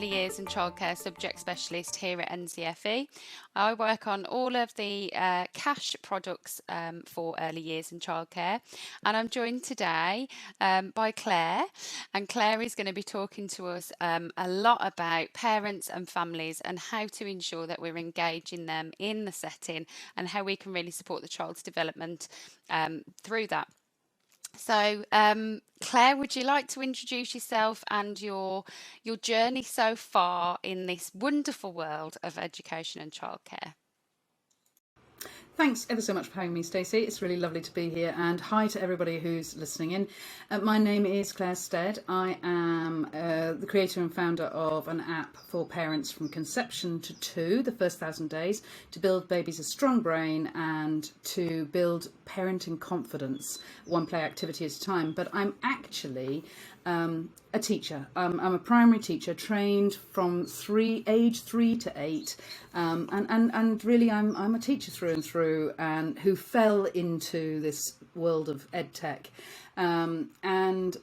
Early Years and Childcare Subject Specialist here at NCFE. I work on all of the cash products for early years and childcare, and I'm joined today by Claire, and Claire is going to be talking to us a lot about parents and families and how to ensure that we're engaging them in the setting and how we can really support the child's development through that. So, Claire, would you like to introduce yourself and your journey so far in this wonderful world of education and childcare? Thanks ever so much for having me, Stacy. It's really lovely to be here, and hi to everybody who's listening in. My name is Clare Stead. I am the creator and founder of an app for parents from conception to two, the first 1,000 days, to build babies a strong brain and to build parenting confidence, one play activity at a time. But I'm actually a teacher. I'm a primary teacher trained from age 3 to 8, and really I'm a teacher through and through, and who fell into this world of ed tech, and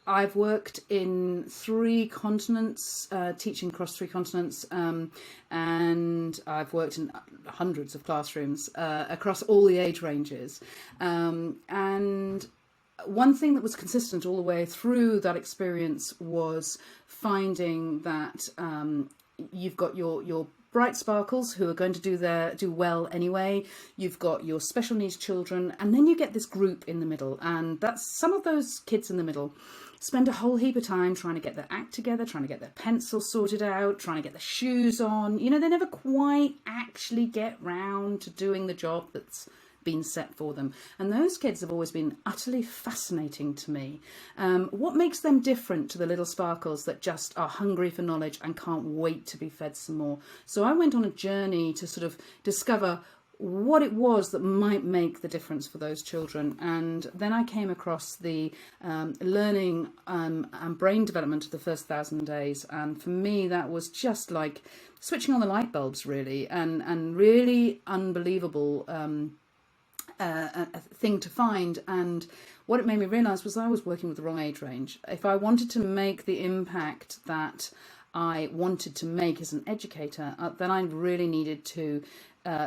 I've worked in 3 continents, teaching across 3 continents, and I've worked in hundreds of classrooms across all the age ranges, and one thing that was consistent all the way through that experience was finding that you've got your bright sparkles who are going to do well anyway. You've got your special needs children, and then you get this group in the middle, and that's some of those kids in the middle spend a whole heap of time trying to get their act together, trying to get their pencils sorted out, trying to get their shoes on. You know, they never quite actually get round to doing the job that's been set for them, and those kids have always been utterly fascinating to me. What makes them different to the little sparkles that just are hungry for knowledge and can't wait to be fed some more? So I went on a journey to sort of discover what it was that might make the difference for those children, and then I came across the learning and brain development of the first 1,000 days, and for me that was just like switching on the light bulbs, really, and really unbelievable a thing to find. And what it made me realise was I was working with the wrong age range. If I wanted to make the impact that I wanted to make as an educator, then I really needed to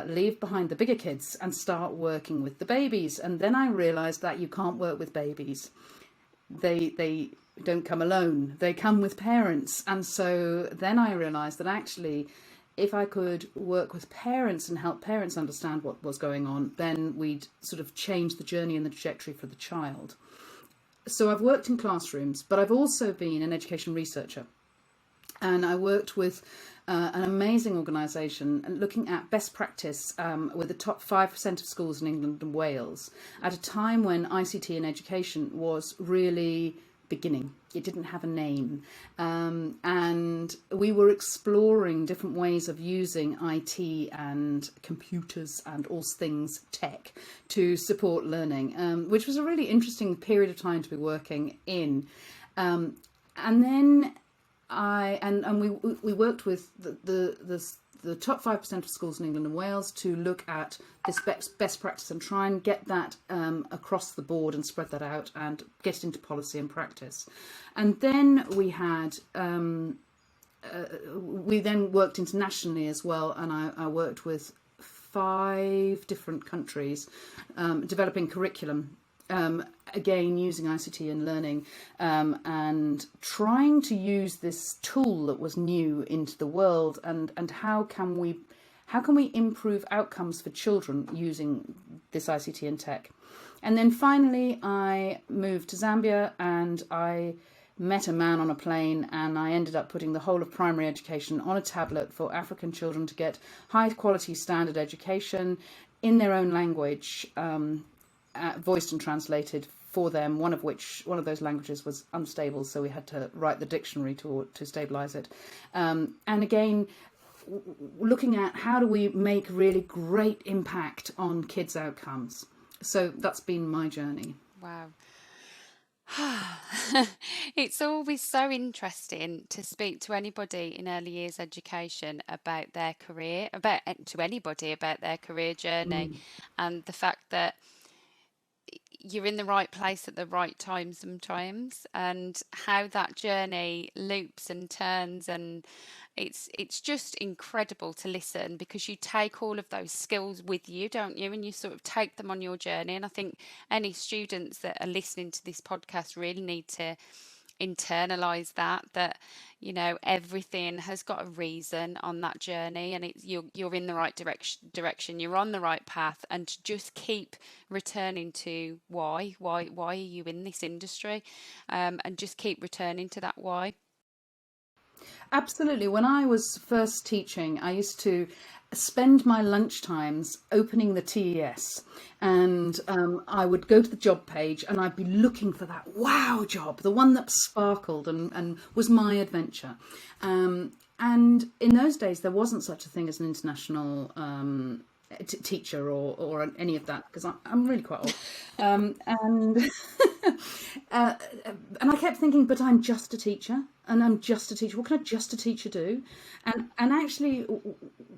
leave behind the bigger kids and start working with the babies. And then I realised that you can't work with babies. They don't come alone. They come with parents. And so then I realised that actually, if I could work with parents and help parents understand what was going on, then we'd sort of change the journey and the trajectory for the child. So I've worked in classrooms, but I've also been an education researcher. And I worked with an amazing organisation and looking at best practice with the top 5% of schools in England and Wales at a time when ICT in education was really beginning. It didn't have a name, and we were exploring different ways of using IT and computers and all things tech to support learning, which was a really interesting period of time to be working in. And then we worked with the top 5% of schools in England and Wales to look at this best practice and try and get that across the board and spread that out and get it into policy and practice. And then we had we then worked internationally as well, and I worked with 5 different countries developing curriculum, again using ICT and learning, and trying to use this tool that was new into the world, and how can we improve outcomes for children using this ICT and tech. And then finally I moved to Zambia, and I met a man on a plane, and I ended up putting the whole of primary education on a tablet for African children to get high quality standard education in their own language, voiced and translated for them, one of those languages was unstable, so we had to write the dictionary to stabilize it. And again, looking at how do we make really great impact on kids' outcomes. So that's been my journey. Wow. It's always so interesting to speak to anybody in early years education about their career, about their career journey, and the fact that you're in the right place at the right time sometimes, and how that journey loops and turns, and it's just incredible to listen, because you take all of those skills with you, don't you? And you sort of take them on your journey. And I think any students that are listening to this podcast really need to internalize that everything has got a reason on that journey, and you're in the right direction, you're on the right path, and to just keep returning to why are you in this industry, and just keep returning to that why. Absolutely. When I was first teaching, I used to spend my lunch times opening the TES, and I would go to the job page and I'd be looking for that wow job, the one that sparkled and was my adventure. And in those days, there wasn't such a thing as an international teacher or any of that, because I'm really quite old. And and I kept thinking, but I'm just a teacher, and I'm just a teacher. What can just a teacher do? And actually,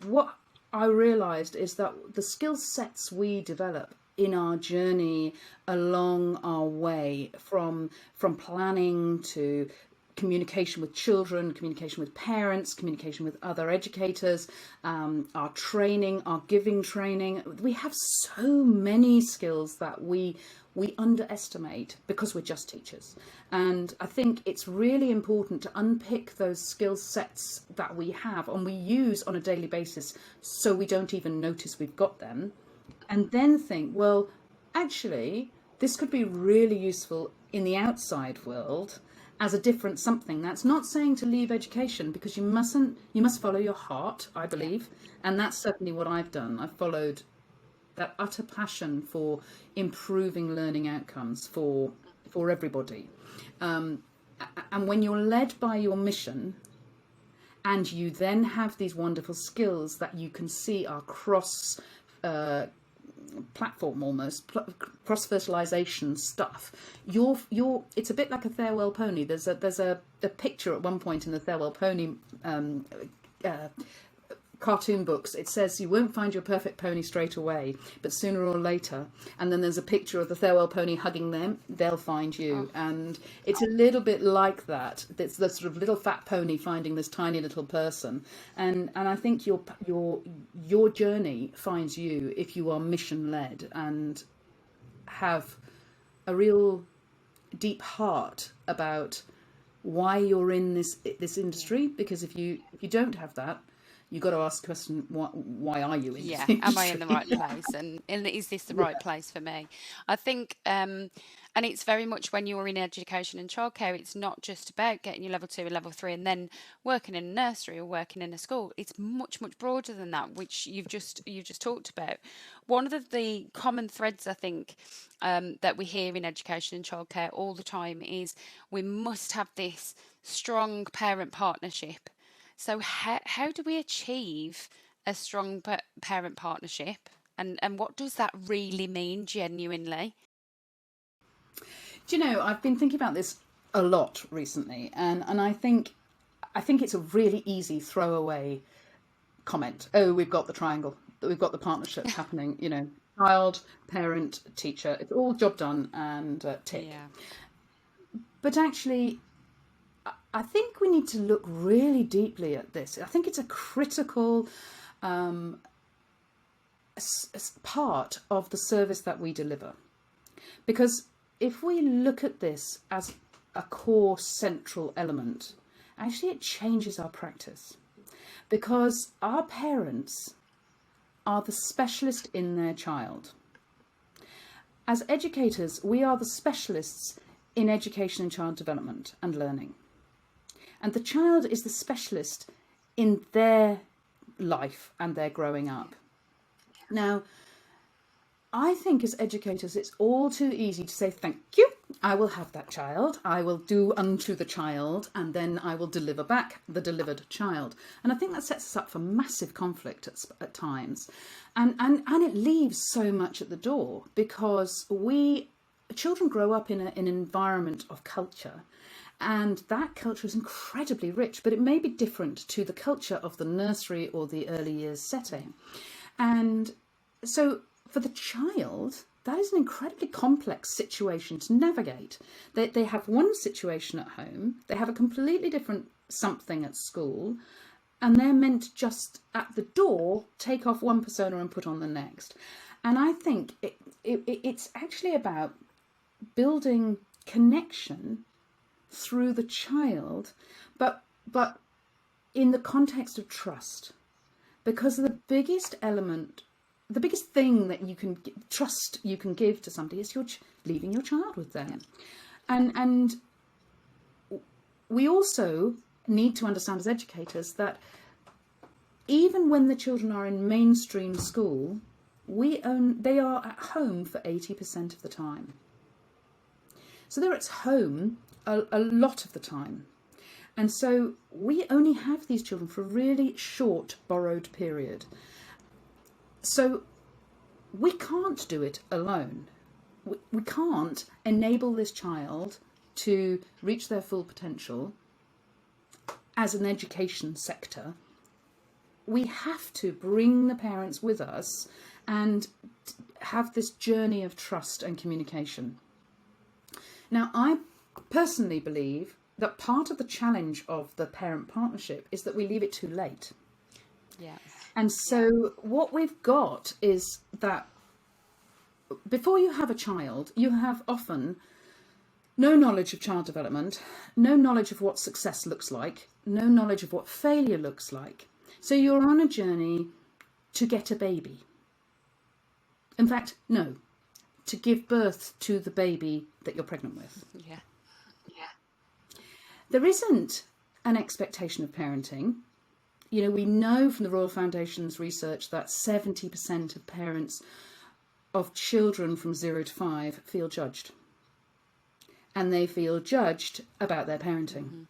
what I realised is that the skill sets we develop in our journey along our way, from planning to communication with children, communication with parents, communication with other educators, our training, our giving training. We have so many skills that we underestimate because we're just teachers. And I think it's really important to unpick those skill sets that we have and we use on a daily basis, so we don't even notice we've got them, and then think, well, actually, this could be really useful in the outside world as a different something. That's not saying to leave education, because you must follow your heart, I believe. And that's certainly what I've done. I've followed that utter passion for improving learning outcomes for everybody. And when you're led by your mission, and you then have these wonderful skills that you can see are cross platform, almost cross fertilization stuff, it's a bit like a farewell pony. There's a picture at one point in the farewell pony cartoon books. It says you won't find your perfect pony straight away, but sooner or later. And then there's a picture of the farewell pony hugging them. They'll find you. And it's a little bit like that. It's the sort of little fat pony finding this tiny little person. And I think your journey finds you if you are mission led and have a real deep heart about why you're in this industry. Because if you don't have that, you've got to ask the question, why are you in this industry? Am I in the right place? And is this the right place for me? I think, and it's very much when you're in education and childcare, it's not just about getting your level 2 and level 3 and then working in a nursery or working in a school. It's much, much broader than that, which you've just talked about. One of the common threads, I think, that we hear in education and childcare all the time is we must have this strong parent partnership. So how do we achieve a strong parent partnership, and what does that really mean genuinely? Do you know, I've been thinking about this a lot recently, and I think it's a really easy throwaway comment. Oh, we've got the triangle, we've got the partnership happening, child, parent, teacher, it's all job done and tick. Yeah. But actually, I think we need to look really deeply at this. I think it's a critical part of the service that we deliver. Because if we look at this as a core central element, actually it changes our practice. Because our parents are the specialist in their child. As educators, we are the specialists in education and child development and learning. And the child is the specialist in their life and their growing up. Now, I think as educators, it's all too easy to say, thank you, I will have that child, I will do unto the child, and then I will deliver back the delivered child. And I think that sets us up for massive conflict at times. And it leaves so much at the door, because children grow up in an environment of culture. And that culture is incredibly rich, but it may be different to the culture of the nursery or the early years setting. And so for the child, that is an incredibly complex situation to navigate. They have one situation at home, they have a completely different something at school, and they're meant to just at the door take off one persona and put on the next. And I think it's actually about building connection through the child, but in the context of trust, because the biggest element, the biggest thing that you can trust you can give to somebody is you're leaving your child with them. And we also need to understand as educators that even when the children are in mainstream school, they are at home for 80% of the time. So they're at home a lot of the time. And so we only have these children for a really short borrowed period. So we can't do it alone. We can't enable this child to reach their full potential as an education sector. We have to bring the parents with us and have this journey of trust and communication. Now, I personally believe that part of the challenge of the parent partnership is that we leave it too late. Yeah. And so what we've got is that before you have a child, you have often no knowledge of child development, no knowledge of what success looks like, no knowledge of what failure looks like. So you're on a journey to get a baby. In fact, no, to give birth to the baby that you're pregnant with. Yeah. There isn't an expectation of parenting. You know, we know from the Royal Foundation's research that 70% of parents of children from 0 to 5 feel judged. And they feel judged about their parenting.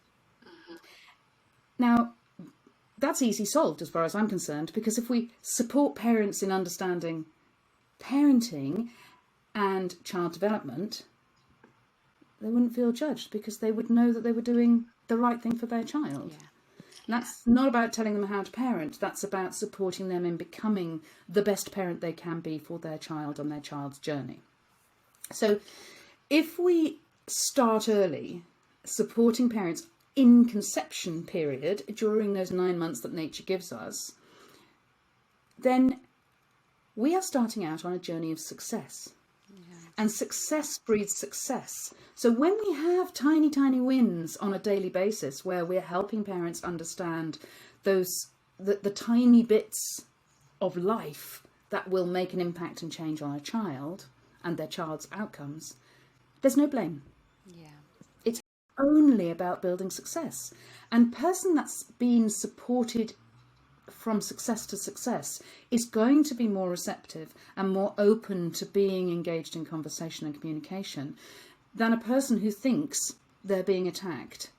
Now, that's easy solved as far as I'm concerned, because if we support parents in understanding parenting and child development, they wouldn't feel judged because they would know that they were doing the right thing for their child. Yeah. And that's not about telling them how to parent. That's about supporting them in becoming the best parent they can be for their child on their child's journey. So if we start early, supporting parents in conception period during those 9 months that nature gives us, then we are starting out on a journey of success. And success breeds success. So when we have tiny, tiny wins on a daily basis where we're helping parents understand the tiny bits of life that will make an impact and change on a child and their child's outcomes, there's no blame. Yeah. It's only about building success. And person that's been supported from success to success is going to be more receptive and more open to being engaged in conversation and communication than a person who thinks they're being attacked,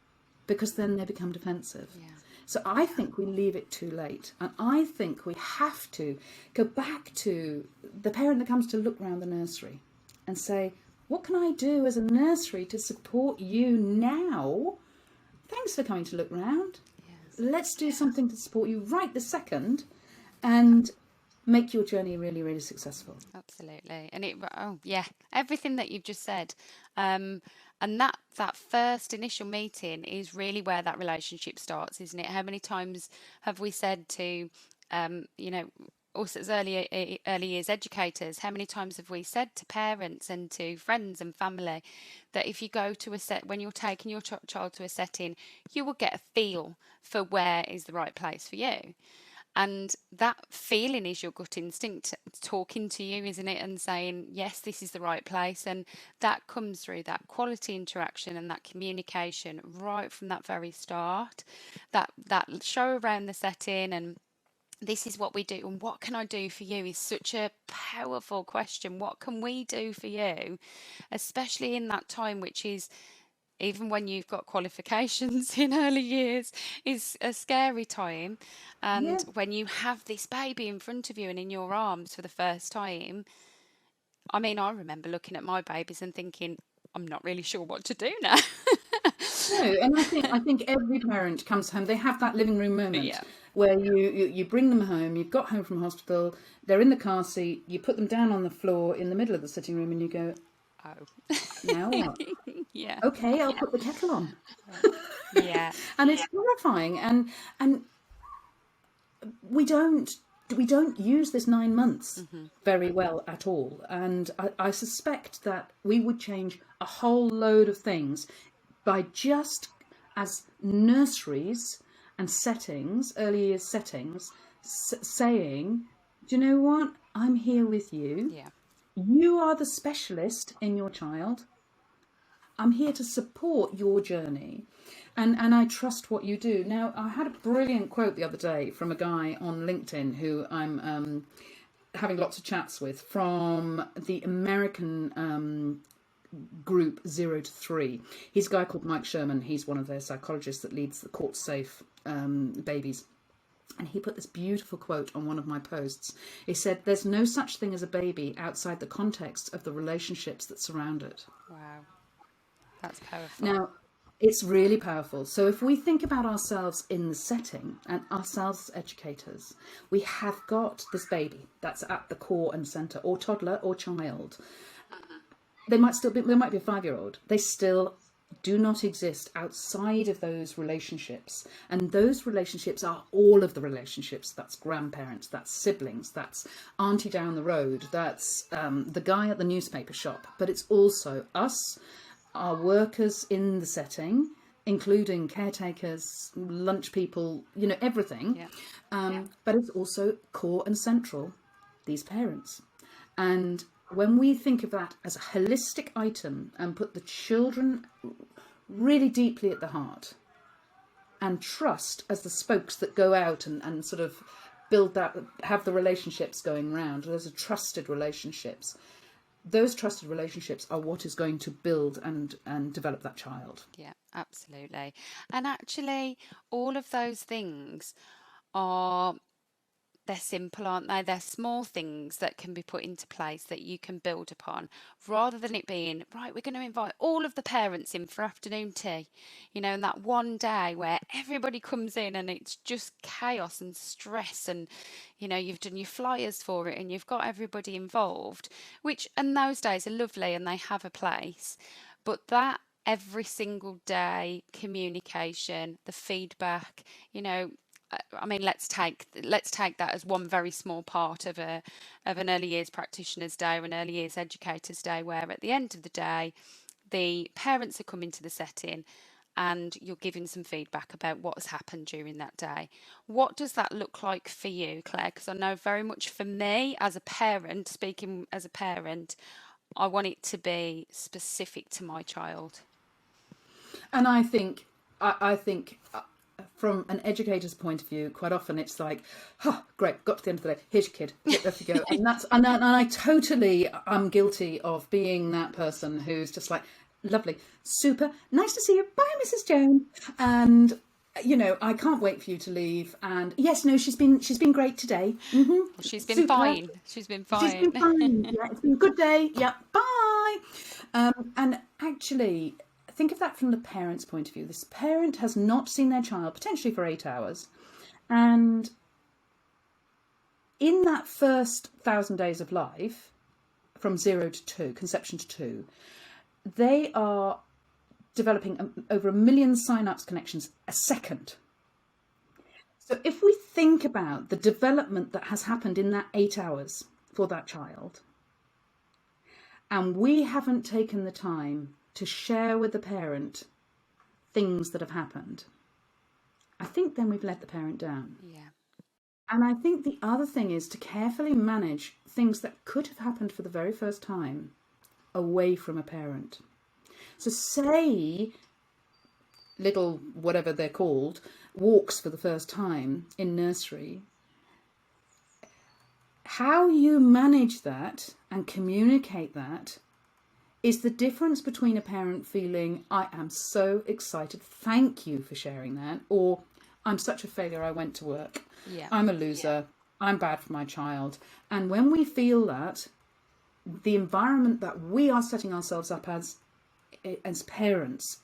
because then they become defensive. Yeah. So I think we leave it too late, and I think we have to go back to the parent that comes to look round the nursery and say, what can I do as a nursery to support you now? Thanks for coming to look round. Let's do something to support you right this second and make your journey really, really successful. Absolutely. And everything that you've just said. And that first initial meeting is really where that relationship starts, isn't it? How many times have we said to, us as early years educators, how many times have we said to parents and to friends and family that if you go to when you're taking your child to a setting, you will get a feel for where is the right place for you. And that feeling is your gut instinct talking to you, isn't it? And saying, yes, this is the right place. And that comes through that quality interaction and that communication right from that very start, that show around the setting and this is what we do and what can I do for you is such a powerful question. What can we do for you, especially in that time, which is, even when you've got qualifications in early years, is a scary time. And when you have this baby in front of you and in your arms for the first time, I mean, I remember looking at my babies and thinking, I'm not really sure what to do now. No, and I think every parent comes home. They have that living room moment Yeah. where you bring them home. You've got home from hospital. They're in the car seat. You put them down on the floor in the middle of the sitting room, and you go, Oh. "Now what? Yeah. Okay, I'll put the kettle on." Yeah. And it's horrifying. And we don't use this 9 months very well at all. And I suspect that we would change a whole load of things by just as nurseries and settings, early years settings, saying, do you know what? I'm here with you. Yeah. You are the specialist in your child. I'm here to support your journey. And I trust what you do. Now, I had a brilliant quote the other day from a guy on LinkedIn who I'm having lots of chats with, from the American group 0 to 3. He's a guy called Mike Sherman. He's one of their psychologists that leads the Court Safe babies. And he put this beautiful quote on one of my posts. He said, "There's no such thing as a baby outside the context of the relationships that surround it." Wow. That's powerful. Now, it's really powerful. So if we think about ourselves in the setting and ourselves as educators, we have got this baby that's at the core and centre, or toddler or child. They might be a 5-year-old. They still do not exist outside of those relationships. And those relationships are all of the relationships. That's grandparents, that's siblings, that's auntie down the road, that's the guy at the newspaper shop. But it's also us, our workers in the setting, including caretakers, lunch people, everything. Yeah. But it's also core and central, these parents. And when we think of that as a holistic item and put the children really deeply at the heart, and trust as the spokes that go out and sort of build that, have the relationships going round, those are trusted relationships. Those trusted relationships are what is going to build and develop that child. Yeah, absolutely. And actually, all of those things are, they're simple, aren't they? They're small things that can be put into place that you can build upon, rather than it being, right, we're going to invite all of the parents in for afternoon tea, and that one day where everybody comes in and it's just chaos and stress, and, you've done your flyers for it and you've got everybody involved, and those days are lovely and they have a place. But that every single day communication, the feedback, I mean, let's take that as one very small part of an early years practitioner's day or an early years educator's day, where at the end of the day, the parents are coming to the setting and you're giving some feedback about what has happened during that day. What does that look like for you, Claire? Because I know very much for me as a parent, speaking as a parent, I want it to be specific to my child. And I think from an educator's point of view, quite often it's like, oh, great, got to the end of the day, here's your kid, off you go. And I totally am guilty of being that person who's just like, lovely, super, nice to see you, bye Mrs. Jones. And I can't wait for you to leave. And yes, no, she's been great today. Well, she's been super. fine. She's been fine. She's been fine. Yeah, it's been a good day. Yeah, bye. And actually, think of that from the parent's point of view. This parent has not seen their child potentially for 8 hours. And in that first 1,000 days of life, from 0 to 2, conception to 2, they are developing over 1 million synapse connections a second. So if we think about the development that has happened in that 8 hours for that child, and we haven't taken the time to share with the parent things that have happened, I think then we've let the parent down. Yeah. And I think the other thing is to carefully manage things that could have happened for the very first time away from a parent. So say little, whatever they're called, walks for the first time in nursery. How you manage that and communicate that is the difference between a parent feeling, I am so excited, thank you for sharing that, or I'm such a failure, I went to work, I'm a loser, I'm bad for my child. And when we feel that, the environment that we are setting ourselves up as parents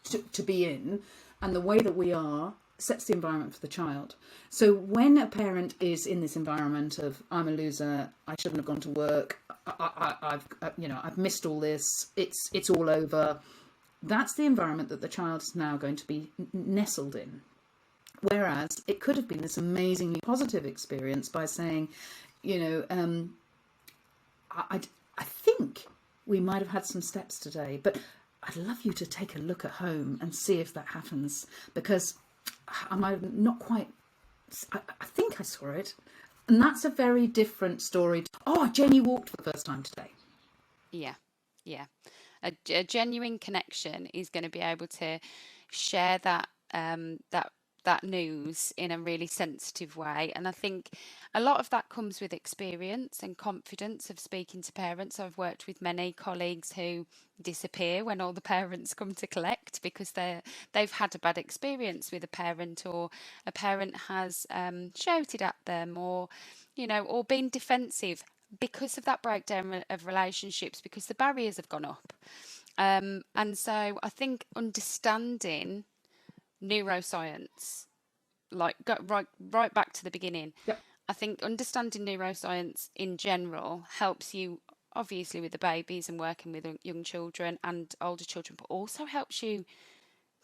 to be in, and the way that we are sets the environment for the child. So when a parent is in this environment of, I'm a loser, I shouldn't have gone to work, I've missed all this, it's all over, that's the environment that the child is now going to be nestled in. Whereas it could have been this amazingly positive experience by saying, I think we might have had some steps today, but I'd love you to take a look at home and see if that happens, because I'm not quite, I think I saw it. And that's a very different story. Jenny walked for the first time today. Yeah. A genuine connection is going to be able to share that news in a really sensitive way. And I think a lot of that comes with experience and confidence of speaking to parents. I've worked with many colleagues who disappear when all the parents come to collect because they've had a bad experience with a parent, or a parent has shouted at them, or been defensive because of that breakdown of relationships, because the barriers have gone up. And so I think understanding neuroscience, like go right back to the beginning. Yep. I think understanding neuroscience in general helps you obviously with the babies and working with young children and older children, but also helps you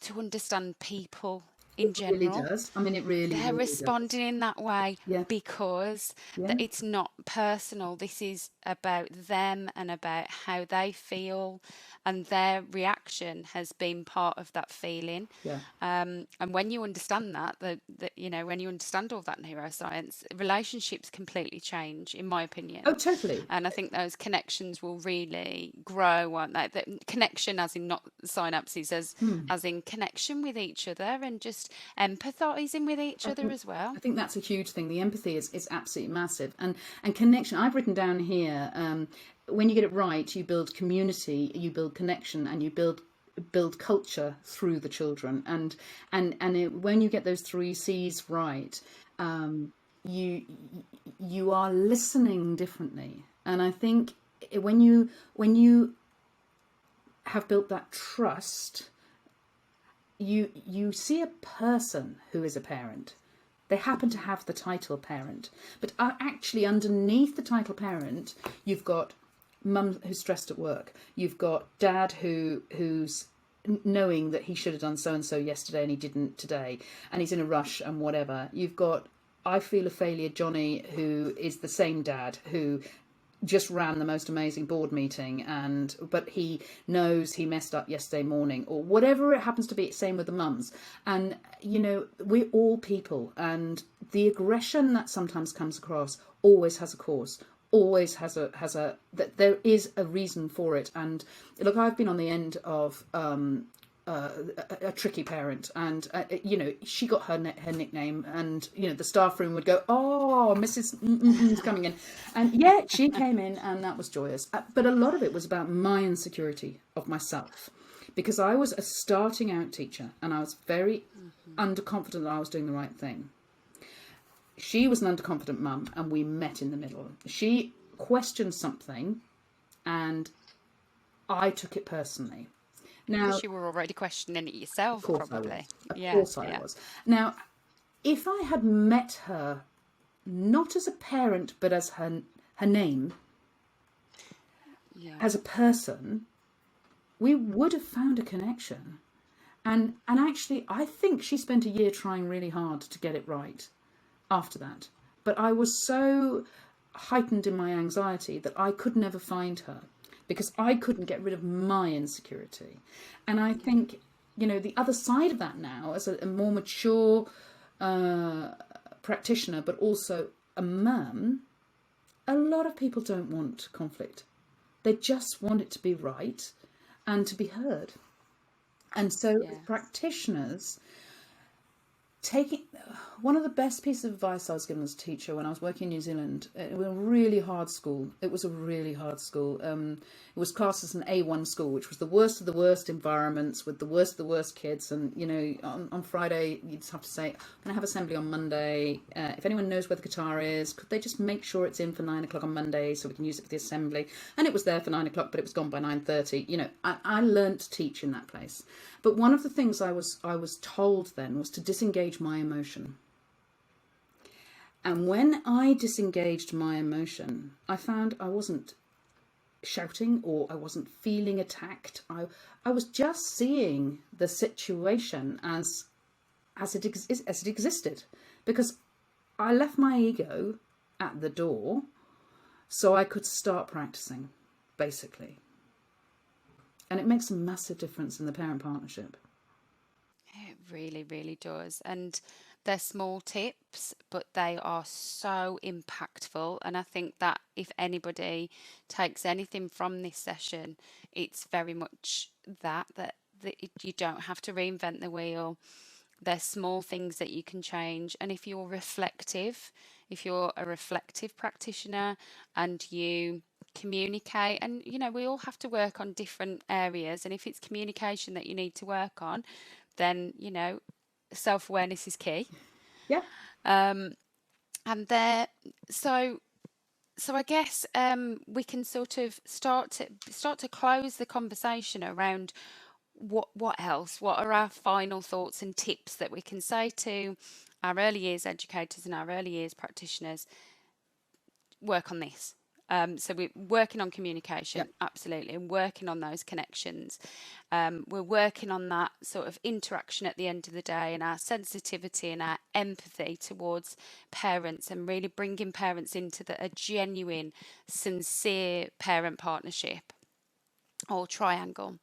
to understand people in general. It really does. I mean, it really, they're really responding does. in that way Yeah. because Yeah. it's not personal. This is about them and about how they feel, and their reaction has been part of that feeling. Yeah. And when you understand that, when you understand all that neuroscience, relationships completely change, in my opinion. Oh, totally. And I think those connections will really grow, aren't they? The connection, as in not synapses, as in connection with each other, and just empathizing with each other as well. I think that's a huge thing. The empathy is absolutely massive, and connection. I've written down here. When you get it right, you build community, you build connection, and you build culture through the children. And when you get those 3 C's right, you are listening differently. And I think when you have built that trust, you see a person who is a parent. They happen to have the title parent, but actually underneath the title parent, you've got mum who's stressed at work. You've got dad who's knowing that he should have done so and so yesterday and he didn't today, and he's in a rush and whatever. You've got I feel a failure Johnny, who is the same dad who just ran the most amazing board meeting, but he knows he messed up yesterday morning, or whatever it happens to be. Same with the mums. And we're all people, and the aggression that sometimes comes across always has a cause, always has a that there is a reason for it. And look, I've been on the end of a tricky parent, and she got her nickname, and the staff room would go, "Oh, Mrs. is coming in," and she came in, and that was joyous. But a lot of it was about my insecurity of myself, because I was a starting out teacher, and I was very underconfident that I was doing the right thing. She was an underconfident mum, and we met in the middle. She questioned something, and I took it personally. Now, because you were already questioning it yourself, probably. Of course I was. Now, if I had met her not as a parent but as her name, as a person, we would have found a connection. And actually, I think she spent a year trying really hard to get it right after that. But I was so heightened in my anxiety that I could never find her, because I couldn't get rid of my insecurity. And I think, the other side of that now, as a more mature practitioner, but also a mum, a lot of people don't want conflict. They just want it to be right and to be heard. And so as practitioners, taking one of the best pieces of advice I was given as a teacher when I was working in New Zealand. It was a really hard school. It was a really hard school. It was classed as an A1 school, which was the worst of the worst environments with the worst of the worst kids. And, you know, on Friday, you'd just have to say, I'm going to have assembly on Monday. If anyone knows where the guitar is, could they just make sure it's in for 9 o'clock on Monday so we can use it for the assembly? And it was there for 9 o'clock, but it was gone by 9:30. You know, I learned to teach in that place. But one of the things I was told then was to disengage my emotion. And when I disengaged my emotion, I found I wasn't shouting or I wasn't feeling attacked. I was just seeing the situation as it existed, because I left my ego at the door so I could start practicing, basically. And it makes a massive difference in the parent partnership. It really, really does. And they're small tips, but they are so impactful. And I think that if anybody takes anything from this session, it's very much that you don't have to reinvent the wheel. There's small things that you can change. And if you're a reflective practitioner and you communicate, and you know, we all have to work on different areas. And if it's communication that you need to work on, then, you know, self-awareness is key. Yeah. And there, so I guess we can sort of start to close the conversation around what else? What are our final thoughts and tips that we can say to our early years educators and our early years practitioners? Work on this. So we're working on communication, absolutely, and working on those connections. We're working on that sort of interaction at the end of the day, and our sensitivity and our empathy towards parents, and really bringing parents into a genuine, sincere parent partnership or triangle.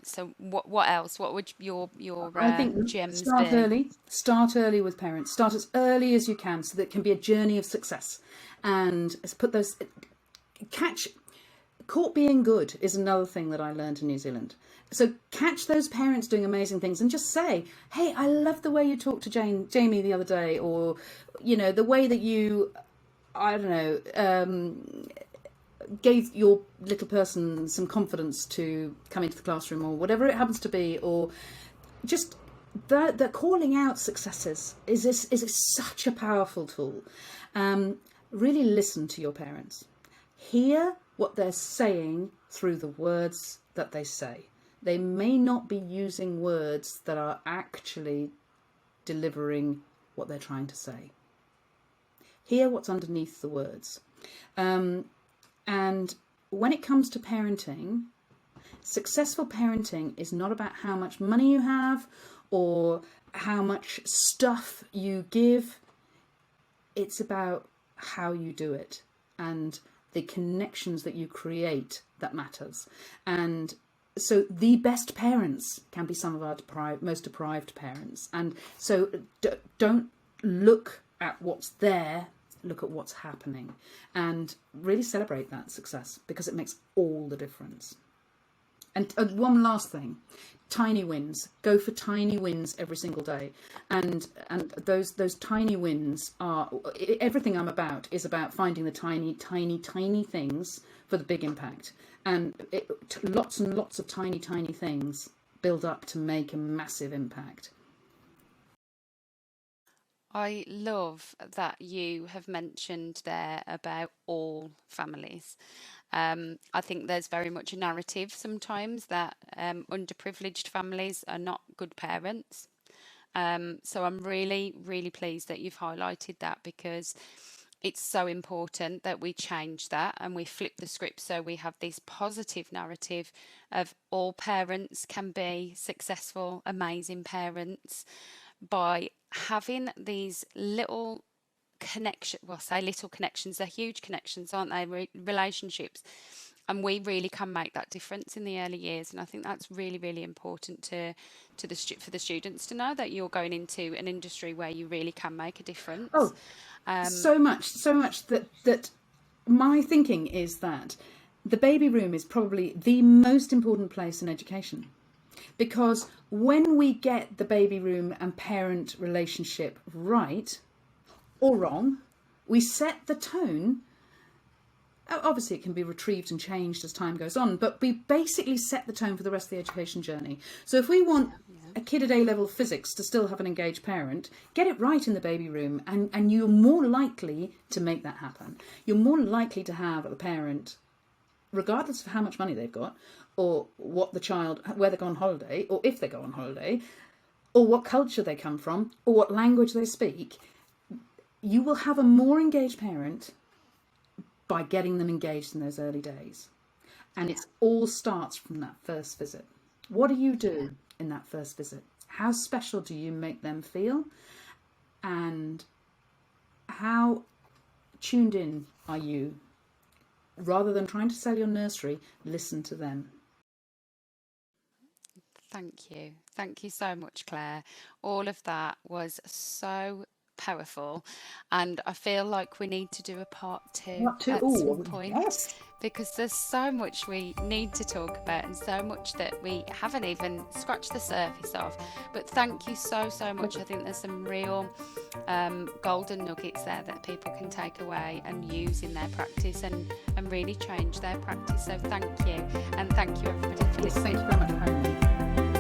So what else? What would your I think gems start be? early. Start early with parents. Start as early as you can so that it can be a journey of success. And put those caught being good is another thing that I learned in New Zealand. So catch those parents doing amazing things and just say, hey, I love the way you talked to Jamie the other day, or, you know, the way that you, I don't know, gave your little person some confidence to come into the classroom, or whatever it happens to be, or just the calling out successes is such a powerful tool. Really listen to your parents. Hear what they're saying through the words that they say. They may not be using words that are actually delivering what they're trying to say. Hear what's underneath the words. And when it comes to parenting, successful parenting is not about how much money you have or how much stuff you give. It's about how you do it and the connections that you create that matters. And so the best parents can be some of our most deprived parents. And so don't look at what's there, look at what's happening, and really celebrate that success, because it makes all the difference. And one last thing, tiny wins. Go for tiny wins every single day. And those tiny wins are, everything I'm about is about finding the tiny things for the big impact. And lots and lots of tiny things build up to make a massive impact. I love that you have mentioned there about all families. I think there's very much a narrative sometimes that underprivileged families are not good parents. So I'm really, really pleased that you've highlighted that, because it's so important that we change that and we flip the script so we have this positive narrative of all parents can be successful, amazing parents, by having these little little connections, they're huge connections, aren't they? Relationships. And we really can make that difference in the early years. And I think that's really, really important for the students to know that you're going into an industry where you really can make a difference. Oh, so much that my thinking is that the baby room is probably the most important place in education. Because when we get the baby room and parent relationship right or wrong, we set the tone. Obviously, it can be retrieved and changed as time goes on, but we basically set the tone for the rest of the education journey. So if we want a kid at A-level physics to still have an engaged parent, get it right in the baby room, and you're more likely to make that happen. You're more likely to have a parent, regardless of how much money they've got, or what the child, where they go on holiday, or if they go on holiday, or what culture they come from, or what language they speak. You will have a more engaged parent by getting them engaged in those early days. And it all starts from that first visit. What do you do in that first visit? How special do you make them feel? And how tuned in are you? Rather than trying to sell your nursery, listen to them. Thank you. Thank you so much, Claire. All of that was so powerful, and I feel like we need to do a part two at some point, yes. because there's so much we need to talk about and so much that we haven't even scratched the surface of. But thank you so much. I think there's some real golden nuggets there that people can take away and use in their practice and really change their practice. So thank you, and thank you everybody for listening. Thank you very much for having me.